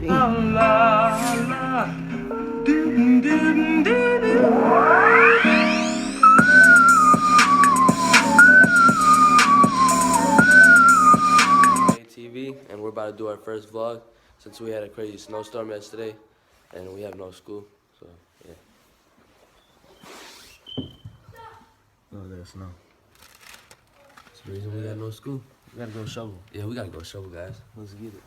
TV, and we're about to do our first vlog since we had a crazy snowstorm yesterday and we have no school, so yeah. Oh, there's snow. That's the reason we got no school. We gotta go shovel. Yeah, we gotta go shovel, guys. Let's get it.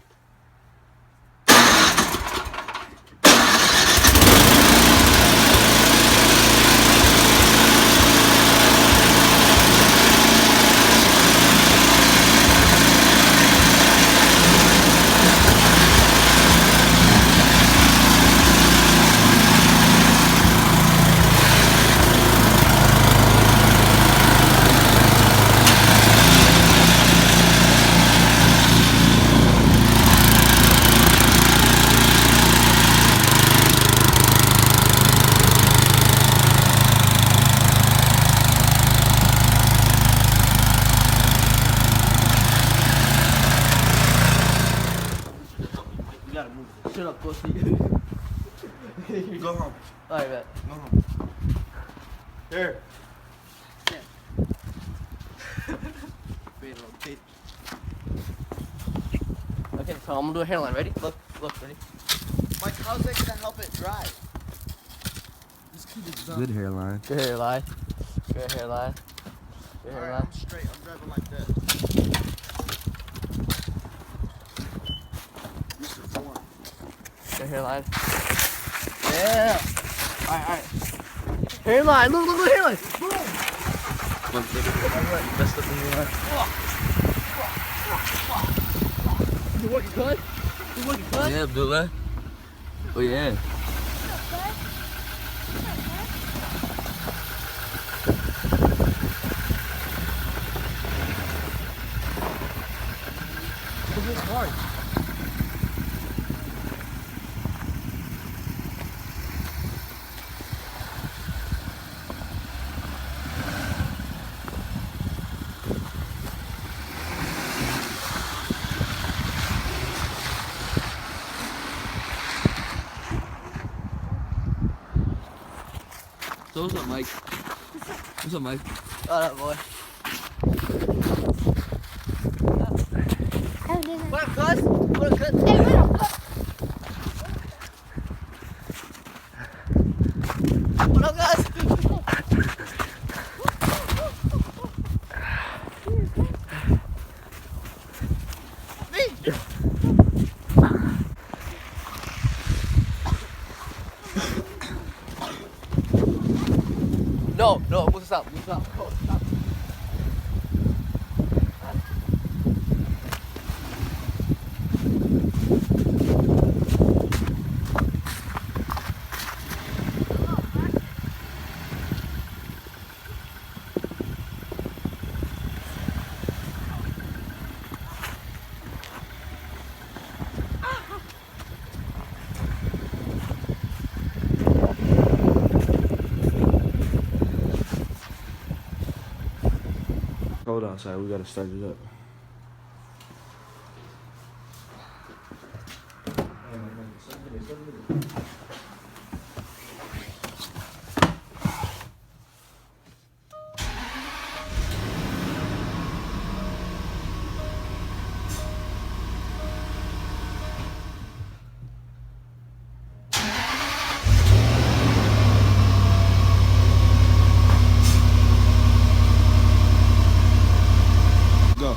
Shut up, pussy. Go home. Alright, man. Go home. Here. Okay, so I'm gonna do a hairline. Ready? Look, ready? Mike, how's that gonna help it dry? Just keep it done. Good hairline. Good hairline. Good hairline. Good hairline. Alright, I'm straight. I'm driving like this. This is one. Good hairline. Yeah. Alright. Hairline. Look, hairline. Boom. Messed up the hairline. Is it working good? Is it working good? Yeah, Abdullah. Oh yeah. This is hard. So what's up, Mike? What's up, Mike? What up, boy? What up, cuz? What up, cuz? Hey, what up, cuz? What up, guys? No, what's up? What's up? Oh, stop. Cold outside, we gotta start it up. Go.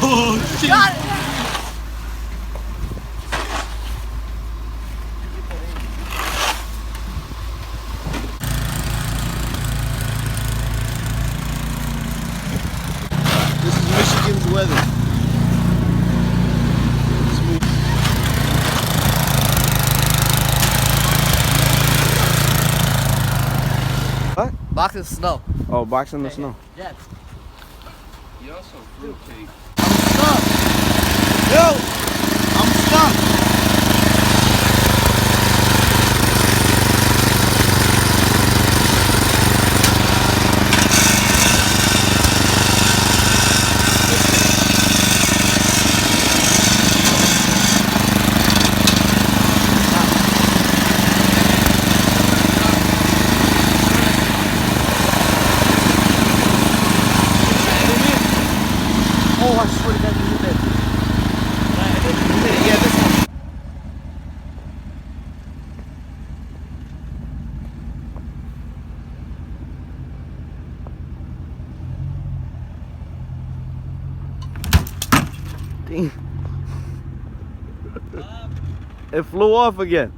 Oh, shit. Got it! This is Michigan's weather. Box in the snow. Oh, box in the snow. Yeah. Y'all some fruitcake. Yo, I'm stuck. Oh, I swear to God, you did that. Yeah, this one. Damn. It flew off again.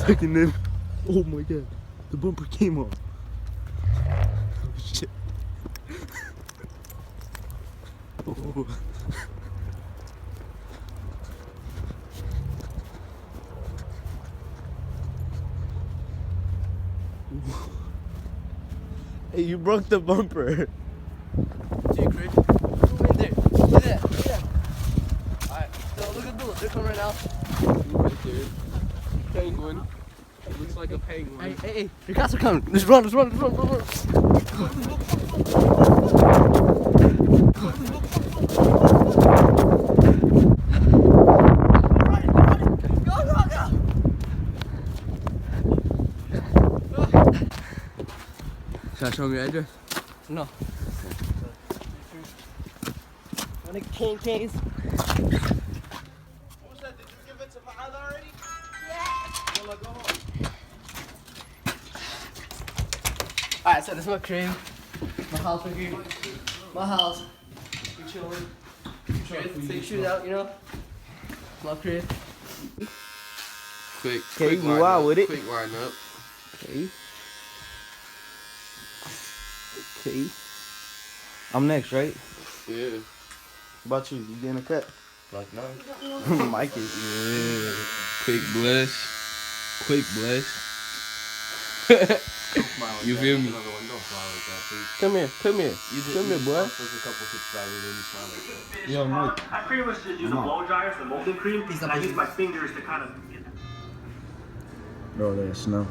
Taking it. Oh my god, the bumper came off. Oh shit. Oh. Hey, you broke the bumper. Dude, Chris. Come in there. Look at that. Look at that. Alright, so look at the bullet. They're coming right now. Right there. Penguin. It looks like a penguin. Hey. Your cops are coming. Let's run. Should I show me your address? No. Wanna canes? What was that? Did you give it to Mahal already? Yeah. Well, go home. Alright, so this is my crib. My house right here. My house. We chilling. Take your shoes out, you know? My crib. Quick you out with it. Quick line up. Okay. I'm next, right? Yeah. What about you? You getting a cut? Like no. Mikey. Yeah. Quick bless. You feel me? Come here, Come here, boy. Yo, Mike. I pretty much just use a blow dryer for the molding cream, and I use my fingers to kind of. Bro, there's snow.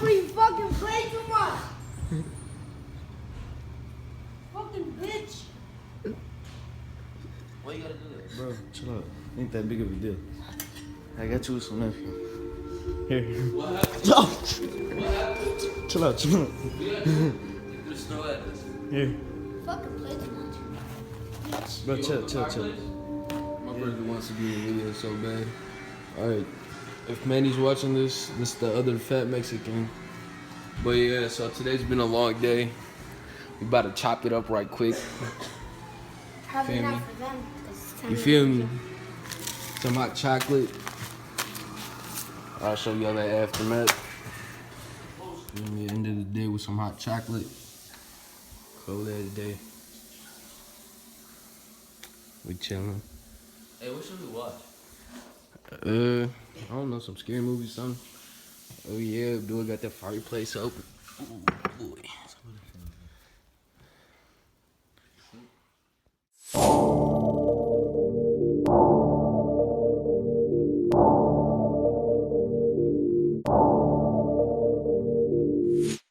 You fucking play too much. Fucking bitch. Why you gotta do that? Bro, chill out. Ain't that big of a deal. I got you some nephew. Here. What happened? Oh. What happened? Chill out. Just throw at us. Here. Fucking play too much. Bitch. Bro, chill. My brother wants to be in the video so bad. Alright. If Manny's watching this is the other fat Mexican. But yeah, so today's been a long day. We about to chop it up right quick. Probably Feel not me? for them. 'Cause it's time You to feel eat. me? Some hot chocolate. I'll show y'all that aftermath. And the end of the day with some hot chocolate. Cold ass day. We chilling. Hey, what should we watch? I don't know, some scary movie, something. Oh yeah, Abdul got that fireplace open. Ooh, boy.